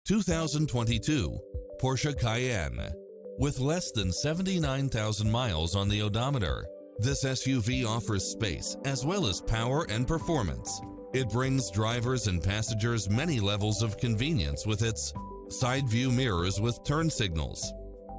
2022 Porsche Cayenne. With less than 79,000 miles on the odometer, this SUV offers space as well as power and performance. It brings drivers and passengers many levels of convenience with its side view mirrors with turn signals,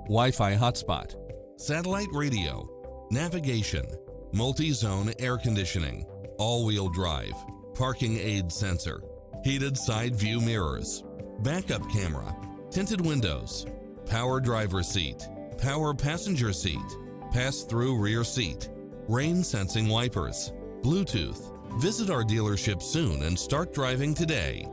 Wi-Fi hotspot, satellite radio, navigation, multi-zone air conditioning, all-wheel drive, parking aid sensor, heated side view mirrors, backup camera, tinted windows, power driver seat, power passenger seat, pass-through rear seat, rain sensing wipers, Bluetooth. Visit our dealership soon and start driving today.